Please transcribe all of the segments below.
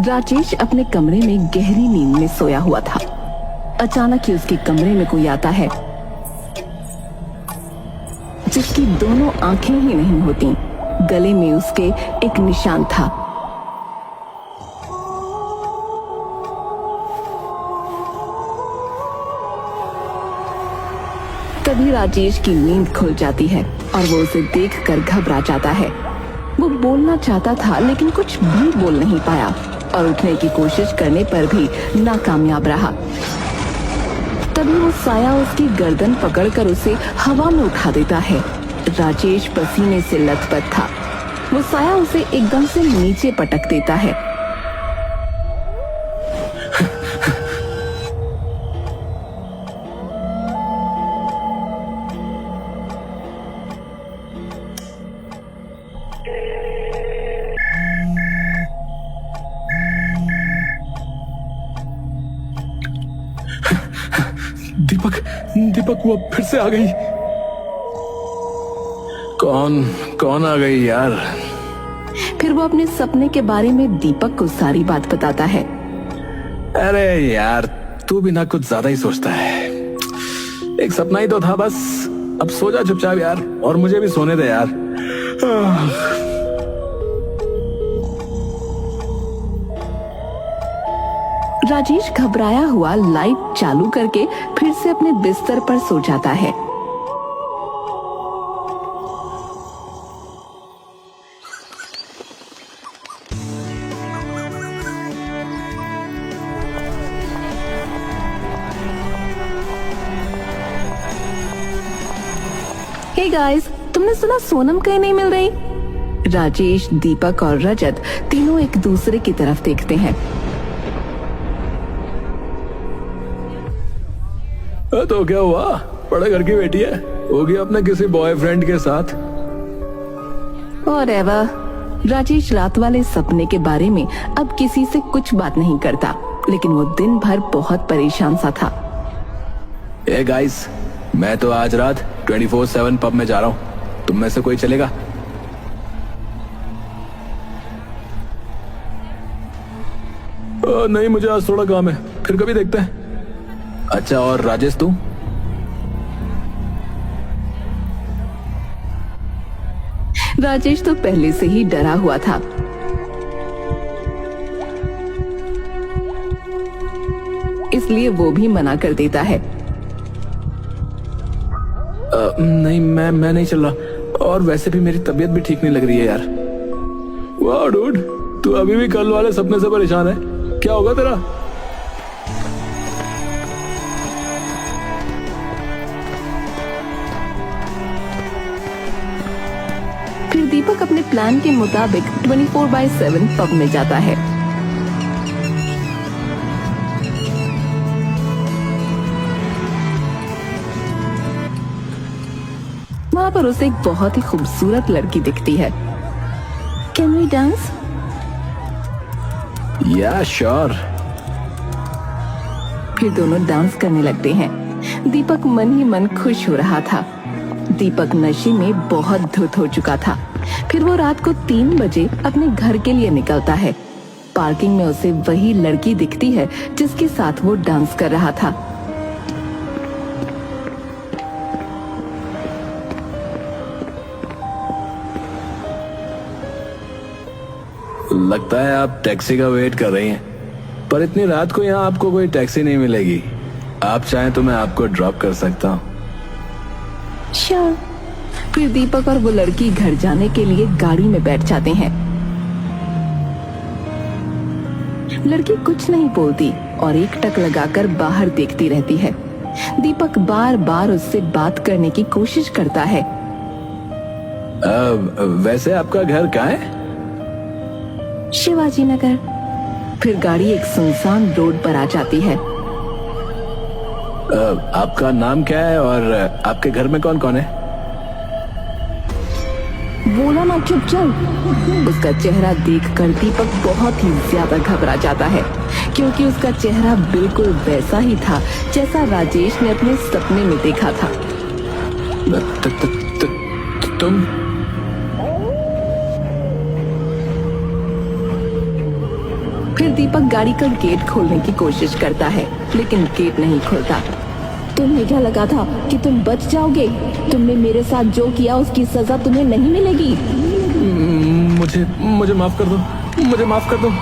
राजेश अपने कमरे में गहरी नींद में सोया हुआ था। अचानक ही उसके कमरे में कोई आता है जिसकी दोनों आंखें ही नहीं होती। गले में उसके एक निशान था। तभी राजेश की नींद खुल जाती है और वो उसे देखकर घबरा जाता है। वो बोलना चाहता था लेकिन कुछ भी बोल नहीं पाया और उठने की कोशिश करने पर भी नाकामयाब रहा। तभी वो साया उसकी गर्दन पकड़कर उसे हवा में उठा देता है। राजेश पसीने से लथपथ था। वो साया उसे एकदम से नीचे पटक देता है। दीपक वो फिर से आ गई। कौन आ गई यार? फिर वो अपने सपने के बारे में दीपक को सारी बात बताता है। अरे यार तू भी ना कुछ ज्यादा ही सोचता है। एक सपना ही तो था बस। अब सो जा चुपचाप यार, और मुझे भी सोने दे यार। राजेश घबराया हुआ लाइट चालू करके फिर से अपने बिस्तर पर सो जाता है। हे गाइस, तुमने सुना सोनम कहीं नहीं मिल रही? राजेश, दीपक और रजत तीनों एक दूसरे की तरफ देखते हैं। तो क्या हुआ? बड़े घर की बेटी है, होगी अपने किसी बॉयफ्रेंड के साथ। और राजेश रात वाले सपने के बारे में अब किसी से कुछ बात नहीं करता, लेकिन वो दिन भर बहुत परेशान सा था। ए गाइस, मैं तो आज रात 24/7 पब में जा रहा हूँ। तुम में से कोई चलेगा? नहीं, मुझे आज थोड़ा काम है, फिर कभी देखते हैं। अच्छा, और राजेश तू? राजेश तो पहले से ही डरा हुआ था। इसलिए वो भी मना कर देता है। नहीं, मैं नहीं चल रहा, और वैसे भी मेरी तबीयत भी ठीक नहीं लग रही है यार। वाह डूड, तू अभी भी कल वाले सपने से परेशान है? क्या होगा तेरा? फिर दीपक अपने प्लान के मुताबिक 24/7 पब में जाता है। वहां पर उसे एक बहुत ही खूबसूरत लड़की दिखती है। Can we dance? या श्योर। फिर दोनों डांस करने लगते हैं। दीपक मन ही मन खुश हो रहा था। दीपक नशे में बहुत धुत हो चुका था। फिर वो रात को 3 बजे अपने घर के लिए निकलता है। पार्किंग में उसे वही लड़की दिखती है जिसके साथ वो डांस कर रहा था। लगता है आप टैक्सी का वेट कर रही हैं, पर इतनी रात को यहाँ आपको कोई टैक्सी नहीं मिलेगी। आप चाहें तो मैं आपको ड्रॉप कर सकता हूँ। श्योर। फिर दीपक और वो लड़की घर जाने के लिए गाड़ी में बैठ जाते हैं। लड़की कुछ नहीं बोलती और एक टक लगाकर बाहर देखती रहती है। दीपक बार बार उससे बात करने की कोशिश करता है। वैसे आपका घर कहाँ है? शिवाजी नगर। फिर गाड़ी एक सुनसान रोड पर आ जाती है। आपका नाम क्या है और आपके घर में कौन कौन है? बोला ना, चुप चल। उसका चेहरा देखकर दीपक बहुत ही ज्यादा घबरा जाता है, क्योंकि उसका चेहरा बिल्कुल वैसा ही था जैसा राजेश ने अपने सपने में देखा था। तुम? फिर दीपक गाड़ी का गेट खोलने की कोशिश करता है, लेकिन गेट नहीं खुलता। तुम्हें क्या लगा था कि तुम बच जाओगे? तुमने मेरे साथ जो किया उसकी सजा तुम्हें नहीं मिलेगी। मुझे मुझे माफ कर दो, मुझे माफ कर दो।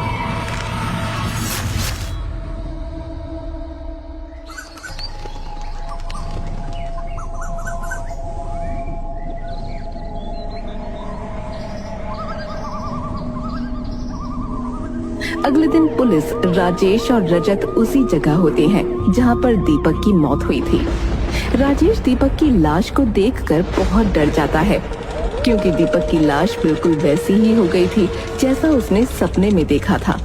अगले दिन पुलिस, राजेश और रजत उसी जगह होते हैं जहां पर दीपक की मौत हुई थी। राजेश दीपक की लाश को देखकर बहुत डर जाता है, क्योंकि दीपक की लाश बिल्कुल वैसी ही हो गई थी जैसा उसने सपने में देखा था।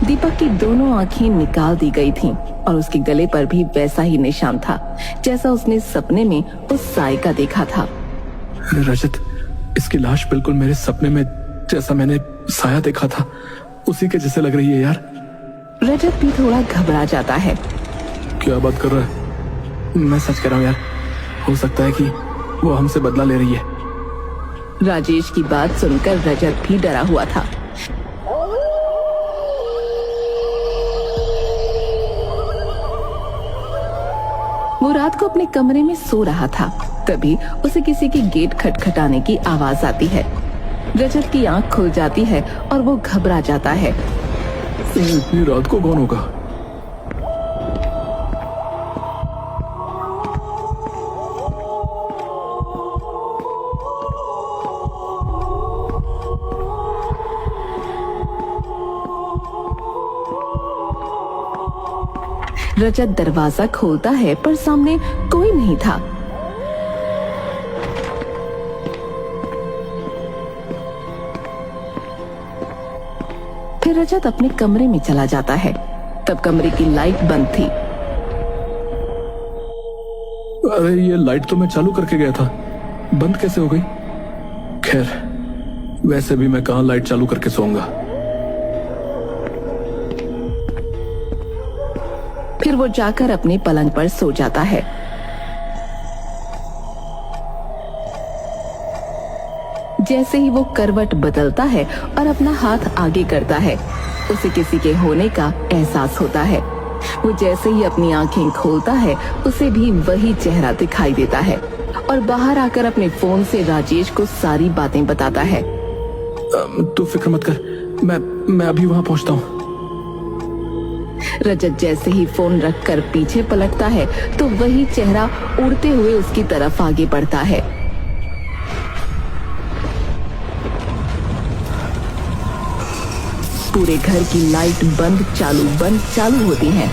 दीपक की दोनों आंखें निकाल दी गई थीं और उसके गले पर भी वैसा ही निशान था जैसा उसने सपने में उस साय का देखा था। रजत, इसकी लाश बिल्कुल मेरे सपने में जैसा मैंने साया देखा था उसी के जैसे लग रही है यार। रजत भी थोड़ा घबरा जाता है। क्या बात कर रहा है? मैं सच कह रहा हूँ यार, हो सकता है कि वो हमसे बदला ले रही है। राजेश की बात सुनकर रजत भी डरा हुआ था। वो रात को अपने कमरे में सो रहा था, तभी उसे किसी की गेट खटखटाने की आवाज आती है। रजत की आंख खुल जाती है और वो घबरा जाता है। इतनी रात को कौन होगा? रजत दरवाजा खोलता है पर सामने कोई नहीं था। फिर रजत अपने कमरे में चला जाता है। तब कमरे की लाइट बंद थी। अरे ये लाइट तो मैं चालू करके गया था, बंद कैसे हो गई? खैर, वैसे भी मैं कहां लाइट चालू करके सोऊंगा। फिर वो जाकर अपने पलंग पर सो जाता है। जैसे ही वो करवट बदलता है और अपना हाथ आगे करता है, उसे किसी के होने का एहसास होता है। वो जैसे ही अपनी आंखें खोलता है, उसे भी वही चेहरा दिखाई देता है और बाहर आकर अपने फोन से राजेश को सारी बातें बताता है। तू फिक्र मत कर, मैं अभी वहां पहुंचता हूँ। रजत जैसे ही फोन रखकर पीछे पलटता है तो वही चेहरा उड़ते हुए उसकी तरफ आगे बढ़ता है। पूरे घर की लाइट बंद चालू होती हैं।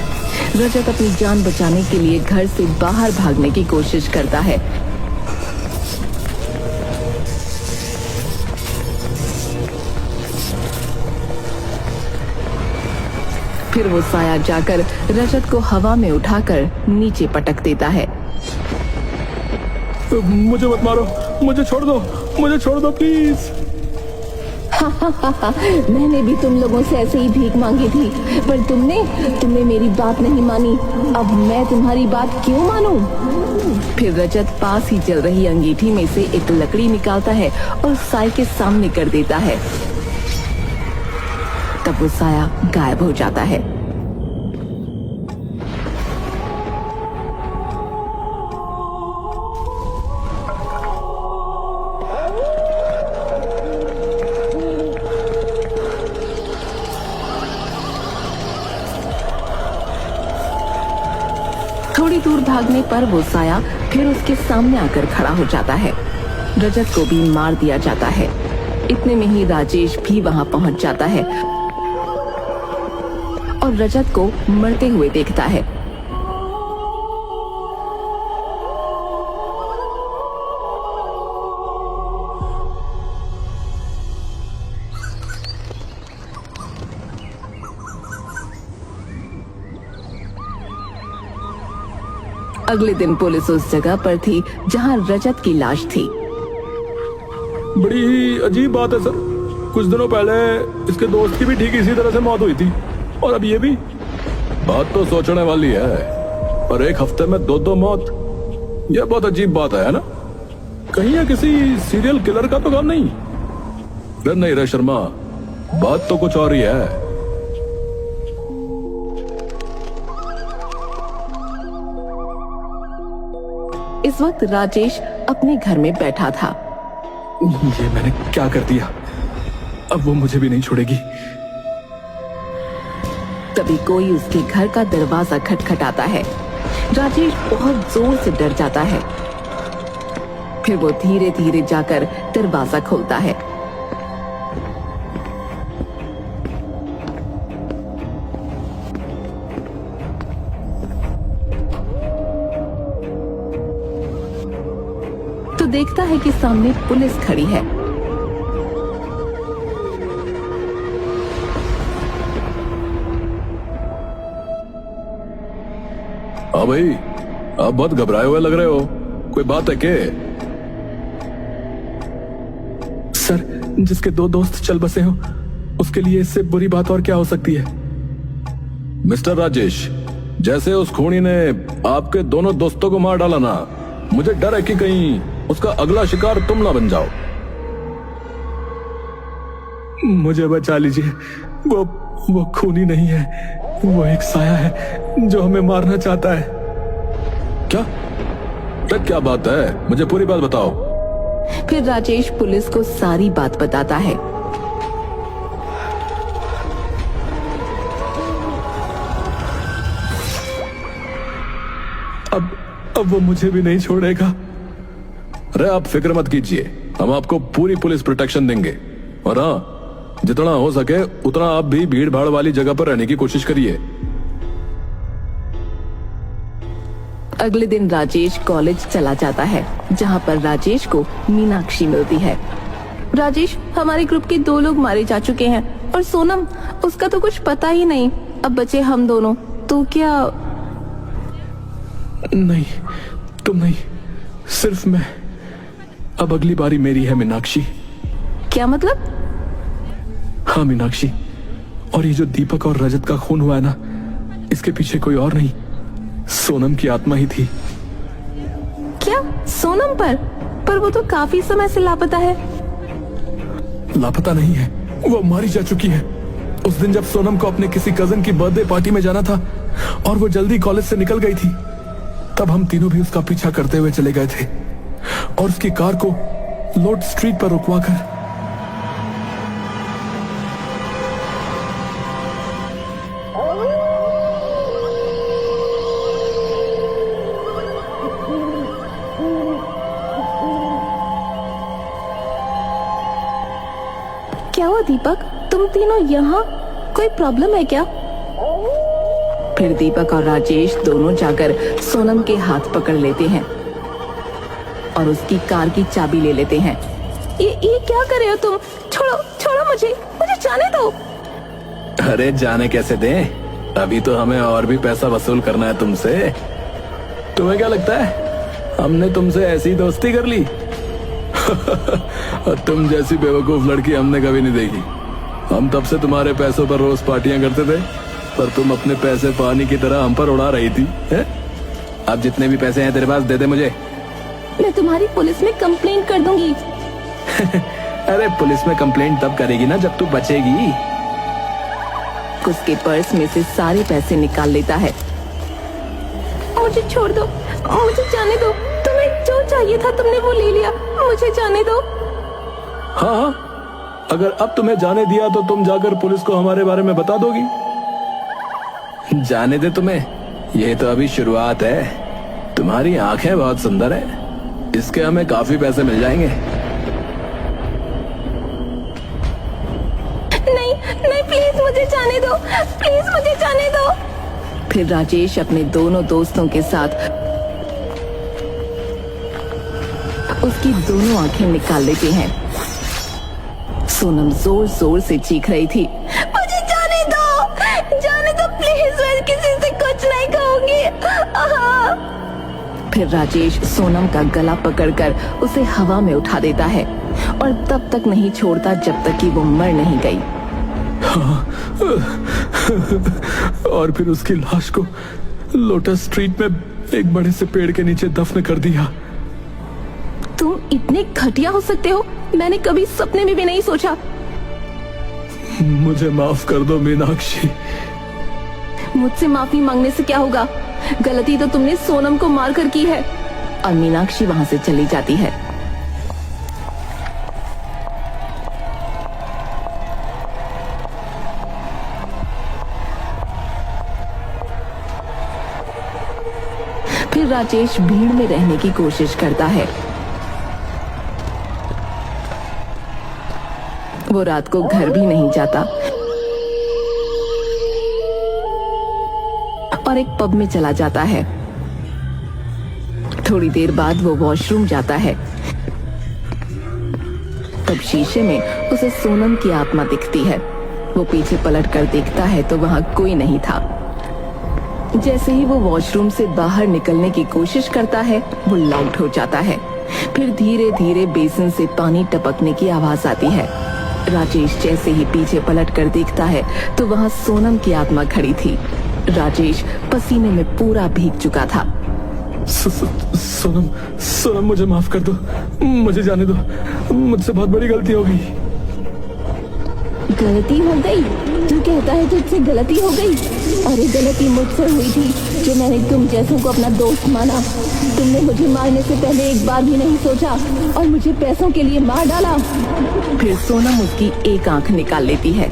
रजत अपनी जान बचाने के लिए घर से बाहर भागने की कोशिश करता है। फिर वो साया जाकर रजत को हवा में उठाकर नीचे पटक देता है। मुझे मत मारो, मुझे छोड़ दो प्लीज। मैंने भी तुम लोगों से ऐसे ही भीख मांगी थी, पर तुमने मेरी बात नहीं मानी। अब मैं तुम्हारी बात क्यों मानूं? फिर रजत पास ही चल रही अंगीठी में से एक लकड़ी निकालता है और साय के सामने कर देता है। तब वो साया गायब हो जाता है। थोड़ी दूर भागने पर वो साया फिर उसके सामने आकर खड़ा हो जाता है। रजत को भी मार दिया जाता है। इतने में ही राजेश भी वहां पहुंच जाता है और रजत को मरते हुए देखता है। अगले दिन पुलिस उस जगह पर थी जहां रजत की लाश थी। बड़ी ही अजीब बात है सर, कुछ दिनों पहले इसके दोस्त की भी ठीक इसी तरह से मौत हुई थी, और अब ये भी। बात तो सोचने वाली है, पर एक हफ्ते में दो मौत, यह बहुत अजीब बात है ना? कहीं ये किसी सीरियल किलर का तो काम नहीं? नहीं रे शर्मा, बात तो कुछ और ही है। इस वक्त राजेश अपने घर में बैठा था। ये मैंने क्या कर दिया? अब वो मुझे भी नहीं छोड़ेगी। तभी कोई उसके घर का दरवाजा खटखटाता है। राजेश बहुत जोर से डर जाता है। फिर वो धीरे धीरे जाकर दरवाजा खोलता है। तो देखता है कि सामने पुलिस खड़ी है। हाँ भाई, आप बहुत घबराए हुए लग रहे हो, कोई बात है क्या? सर, जिसके दो दोस्त चल बसे हो उसके लिए इससे बुरी बात और क्या हो सकती है? मिस्टर राजेश, जैसे उस खूनी ने आपके दोनों दोस्तों को मार डाला ना, मुझे डर है कि कहीं उसका अगला शिकार तुम ना बन जाओ। मुझे बचा लीजिए, वो खूनी नहीं है, वो एक साया है जो हमें मारना चाहता है। क्या बात है? मुझे पूरी बात बताओ। फिर राजेश पुलिस को सारी बात बताता है। अब वो मुझे भी नहीं छोड़ेगा। अरे आप फिक्र मत कीजिए, हम आपको पूरी पुलिस प्रोटेक्शन देंगे। और हाँ, जितना हो सके उतना आप भी भीड़ भाड़ वाली जगह पर रहने की कोशिश करिए। अगले दिन राजेश कॉलेज चला जाता है, जहाँ पर राजेश को मीनाक्षी मिलती है। राजेश, हमारे ग्रुप के 2 लोग मारे जा चुके हैं और सोनम, उसका तो कुछ पता ही नहीं। अब बचे हम दोनों, तो क्या? नहीं, तुम नहीं, सिर्फ मैं। अब अगली बारी मेरी है मीनाक्षी। क्या मतलब? हाँ मीनाक्षी, और ये जो दीपक और रजत का खून हुआ है ना, इसके पीछे कोई और नहीं, सोनम की आत्मा ही थी। क्या? सोनम पर वो तो काफी समय से लापता है। लापता नहीं है, वो मारी जा चुकी है। उस दिन जब सोनम को अपने किसी कजन की बर्थडे पार्टी में जाना था और वो जल्दी कॉलेज से निकल गई थी, तब हम तीनों भी उसका पीछा करते हुए चले गए थे और उसकी कार को लोड स्ट्रीट पर रुकवाकर क्या हुआ दीपक, तुम तीनों यहाँ? कोई प्रॉब्लम है क्या? फिर दीपक और राजेश दोनों जाकर सोनम के हाथ पकड़ लेते हैं और उसकी कार की चाबी ले लेते हैं। ये क्या कर रहे हो तुम? छोड़ो मुझे जाने दो। अरे जाने कैसे दें? अभी तो हमें और भी पैसा वसूल करना है तुमसे। तुम्हें क्या लगता है हमने तुमसे ऐसी दोस्ती कर ली? तुम जैसी बेवकूफ लड़की हमने कभी नहीं देखी। हम तब से तुम्हारे पैसों पर रोज पार्टियां करते थे, पर तुम अपने पैसे पानी की तरह हम पर उड़ा रही थी। अब जितने भी पैसे हैं तेरे पास दे दे मुझे। मैं तुम्हारी पुलिस में कंप्लेंट कर दूंगी। अरे पुलिस में कंप्लेंट तब करेगी ना जब तू बचेगी। उसके पर्स में से सारे पैसे निकाल लेता है। मुझे छोड़ दो, मुझे जाने दो। तुम्हें जो चाहिए था तुमने वो ले लिया, मुझे जाने दो। हाँ, अगर अब तुम्हें जाने दिया तो तुम जाकर पुलिस को हमारे बारे में बता दोगी। जाने दे तुम्हें, ये तो अभी शुरुआत है। तुम्हारी आंखें बहुत सुंदर है, इसके हमें काफी पैसे मिल जाएंगे। नहीं प्लीज मुझे जाने दो, प्लीज मुझे जाने दो। फिर राजेश अपने दोनों दोस्तों के साथ उसकी दोनों आंखें निकाल लेते हैं। सोनम जोर जोर से चीख रही थी, मुझे जाने दो प्लीज, मैं किसी से कुछ नहीं कहूंगी। फिर राजेश सोनम का गला पकड़कर उसे हवा में उठा देता है और तब तक नहीं छोड़ता जब तक कि वो मर नहीं गई। और फिर उसकी लाश को लोटस स्ट्रीट में एक बड़े से पेड़ के नीचे दफन कर दिया। तुम इतने घटिया हो सकते हो, मैंने कभी सपने में भी नहीं सोचा। मुझे माफ कर दो मीनाक्षी। मुझसे माफी मांगने से क्या होगा? गलती तो तुमने सोनम को मारकर की है। और मीनाक्षी वहां से चली जाती है। फिर राजेश भीड़ में रहने की कोशिश करता है। वो रात को घर भी नहीं जाता और एक पब में चला जाता है। थोड़ी देर बाद वो वॉशरूम जाता है। तब शीशे में उसे सोनम की आत्मा दिखती है। वो पीछे पलट कर देखता है तो वहां कोई नहीं था। जैसे ही वो वॉशरूम से बाहर निकलने की कोशिश करता है, वो लॉक्ड हो जाता है। फिर धीरे धीरे बेसिन से पानी टपकने की आवाज आती है। राजेश जैसे ही पीछे पलट कर देखता है तो वहां सोनम की आत्मा खड़ी थी। राजेश पसीने में पूरा भीग चुका था। सोनम, सोनम मुझे माफ कर दो, मुझे जाने दो, मुझसे बहुत बड़ी गलती हो गई। गलती हो गई? तू कहता है तुझसे गलती हो गई? अरे गलती मुझसे हुई थी जो मैंने तुम जैसों को अपना दोस्त माना। तुमने मुझे मारने से पहले एक बार भी नहीं सोचा और मुझे पैसों के लिए मार डाला। फिर सोनम उसकी एक आंख निकाल लेती है।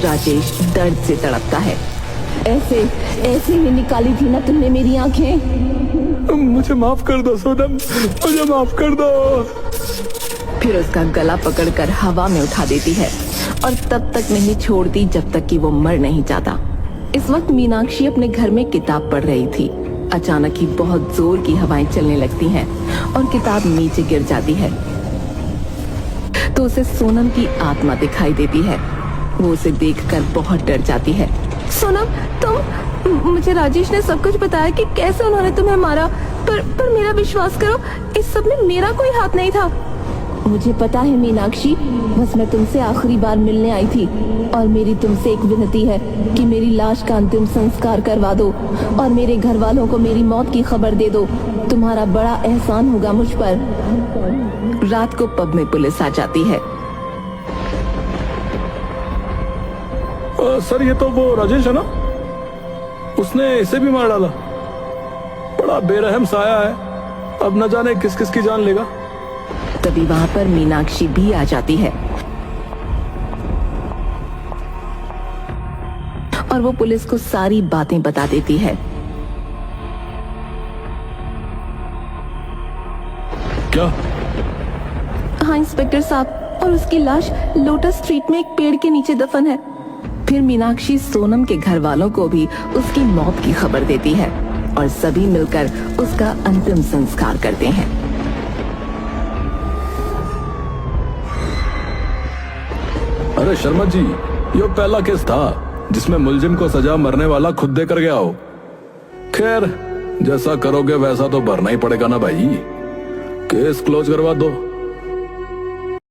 राजेश दर्द से तड़पता है। ऐसे ऐसे ही निकाली थी ना तुमने मेरी आंखें? मुझे माफ कर दो सोनम, मुझे माफ कर दो। फिर उसका गला पकड़कर हवा में उठा देती है और तब तक नहीं छोड़ती जब तक कि वो मर नहीं जाता। इस वक्त मीनाक्षी अपने घर में किताब पढ़ रही थी। अचानक ही बहुत जोर की हवाएं चलने लगती हैं और किताब नीचे गिर जाती है। तो उसे सोनम की आत्मा दिखाई देती है। वो उसे देखकर बहुत डर जाती है। सोनम, मुझे राजेश ने सब कुछ बताया कि कैसे उन्होंने तुम्हें मारा, पर मेरा विश्वास करो, इस सब में मेरा कोई हाथ नहीं था। मुझे पता है मीनाक्षी, बस मैं तुमसे आखिरी बार मिलने आई थी और मेरी तुमसे एक विनती है कि मेरी लाश का अंतिम संस्कार करवा दो और मेरे घर वालों को मेरी मौत की खबर दे दो। तुम्हारा बड़ा एहसान होगा मुझ पर। रात को पब में पुलिस आ जाती है। सर, ये तो वो राजेश है ना? उसने इसे भी मार डाला। बड़ा बेरहम साया है, अब न जाने किस किस की जान लेगा। तभी वहां पर मीनाक्षी भी आ जाती है और वो पुलिस को सारी बातें बता देती है। क्या? हाँ इंस्पेक्टर साहब, और उसकी लाश लोटस स्ट्रीट में एक पेड़ के नीचे दफन है। फिर मीनाक्षी सोनम के घर वालों को भी उसकी मौत की खबर देती है और सभी मिलकर उसका अंतिम संस्कार करते हैं। अरे शर्मा जी, ये पहला केस था जिसमें मुलजिम को सजा मरने वाला खुद देकर गया हो। खैर, जैसा करोगे वैसा तो भरना ही पड़ेगा ना भाई। केस क्लोज करवा दो।